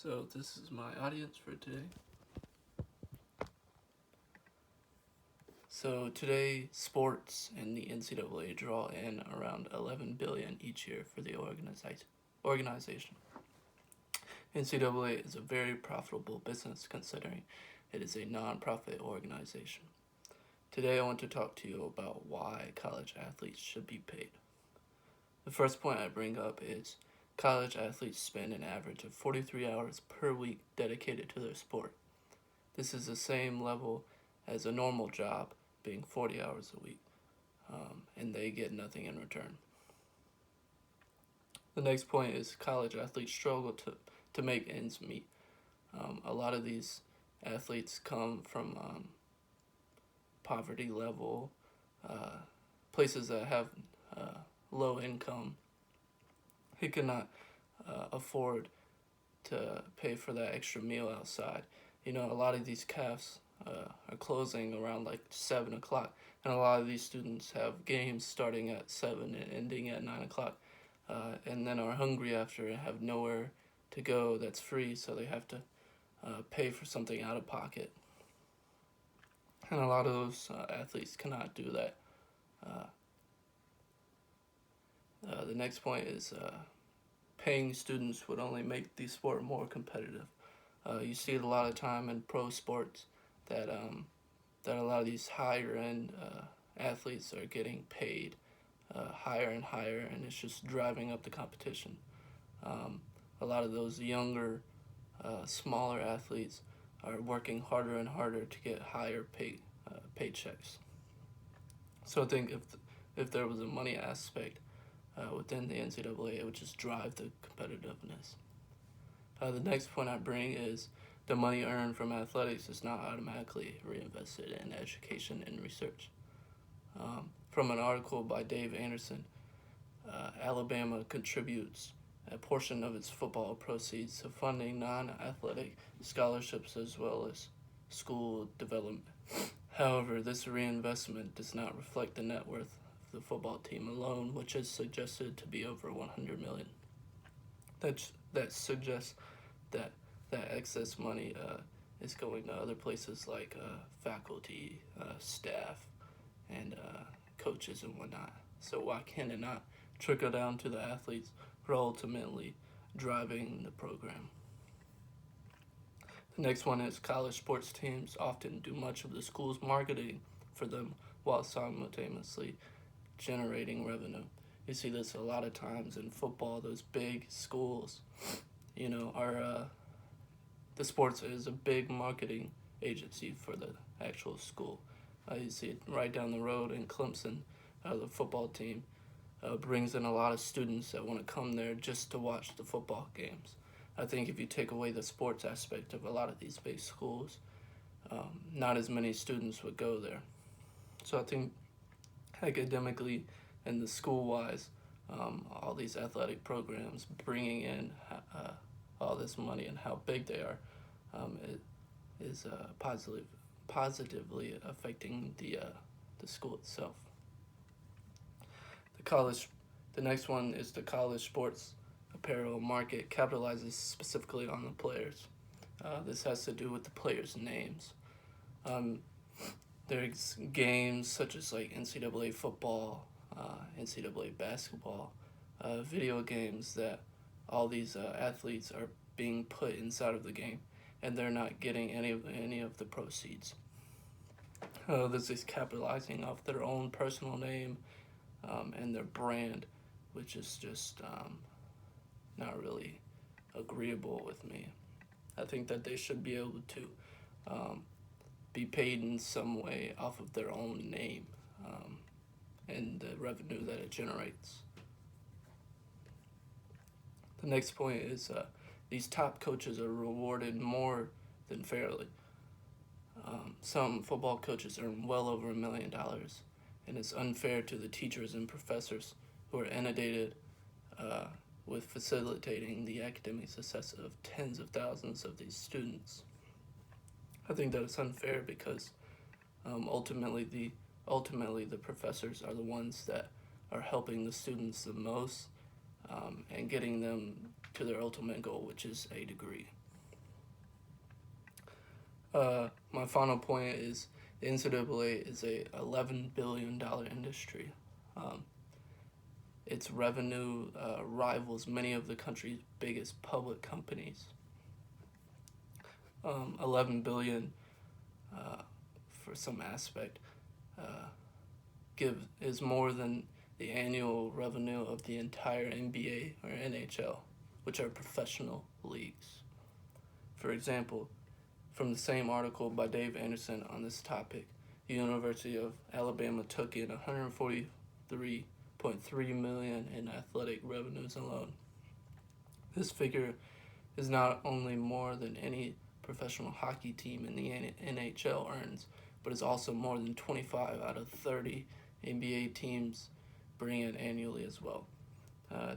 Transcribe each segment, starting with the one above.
So this is my audience for today. So today, sports and the NCAA draw in around $11 billion each year for the organization. NCAA is a very profitable business considering it is a non-profit organization. Today I want to talk to you about why college athletes should be paid. The first point I bring up is college athletes spend an average of 43 hours per week dedicated to their sport. This is the same level as a normal job, being 40 hours a week, and they get nothing in return. The next point is college athletes struggle to make ends meet. A lot of these athletes come from poverty level, places that have low income. He cannot afford to pay for that extra meal outside. A lot of these cafes are closing around like 7 o'clock, and a lot of these students have games starting at 7 and ending at 9 o'clock, and then are hungry after and have nowhere to go that's free, so they have to pay for something out of pocket. And a lot of those athletes cannot do that. The next point is paying students would only make the sport more competitive. You see it a lot of time in pro sports that a lot of these higher end athletes are getting paid higher and higher, and it's just driving up the competition. A lot of those younger, smaller athletes are working harder and harder to get higher paychecks. So I think if there was a money aspect within the NCAA, it would just drive the competitiveness. The next point I bring is the money earned from athletics is not automatically reinvested in education and research. From an article by Dave Anderson, Alabama contributes a portion of its football proceeds to funding non-athletic scholarships as well as school development. However, this reinvestment does not reflect the net worth of the football team alone, which is suggested to be over $100 million. That suggests that excess money is going to other places like faculty, staff, and coaches and whatnot. So why can it not trickle down to the athletes who are ultimately driving the program? The next one is college sports teams often do much of the school's marketing for them while simultaneously generating revenue. You see this a lot of times in football. Those big schools, the sports is a big marketing agency for the actual school. You see it right down the road in Clemson. The football team brings in a lot of students that want to come there just to watch the football games. I think if you take away the sports aspect of a lot of these big schools, not as many students would go there. So I think academically and the school-wise, all these athletic programs bringing in all this money and how big they are is positively affecting the school itself. The next one is the college sports apparel market capitalizes specifically on the players. This has to do with the players' names. There's games such as like NCAA football, NCAA basketball, video games that all these athletes are being put inside of the game, and they're not getting any of the proceeds. This is capitalizing off their own personal name and their brand, which is just not really agreeable with me. I think that they should be able to be paid in some way off of their own name and the revenue that it generates. The next point is these top coaches are rewarded more than fairly. Some football coaches earn well over $1 million, and it's unfair to the teachers and professors who are inundated with facilitating the academic success of tens of thousands of these students. I think that it's unfair because ultimately the professors are the ones that are helping the students the most and getting them to their ultimate goal, which is a degree. My final point is the NCAA is a $11 billion industry. Um, its revenue rivals many of the country's biggest public companies. 11 billion for some aspect is more than the annual revenue of the entire NBA or NHL, which are professional leagues. For example, from the same article by Dave Anderson on this topic, the University of Alabama took in $143.3 million in athletic revenues alone. This figure is not only more than any professional hockey team in the NHL earns, but is also more than 25 out of 30 NBA teams bring in annually as well.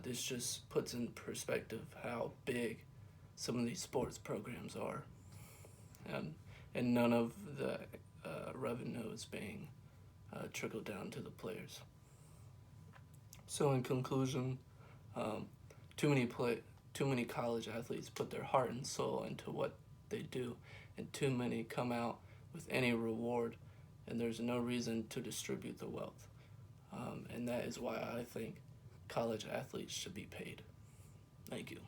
This just puts in perspective how big some of these sports programs are, and none of the revenue is being trickled down to the players. So in conclusion, too many college athletes put their heart and soul into what they do, and too many come out with any reward, and there's no reason to distribute the wealth. And that is why I think college athletes should be paid. Thank you.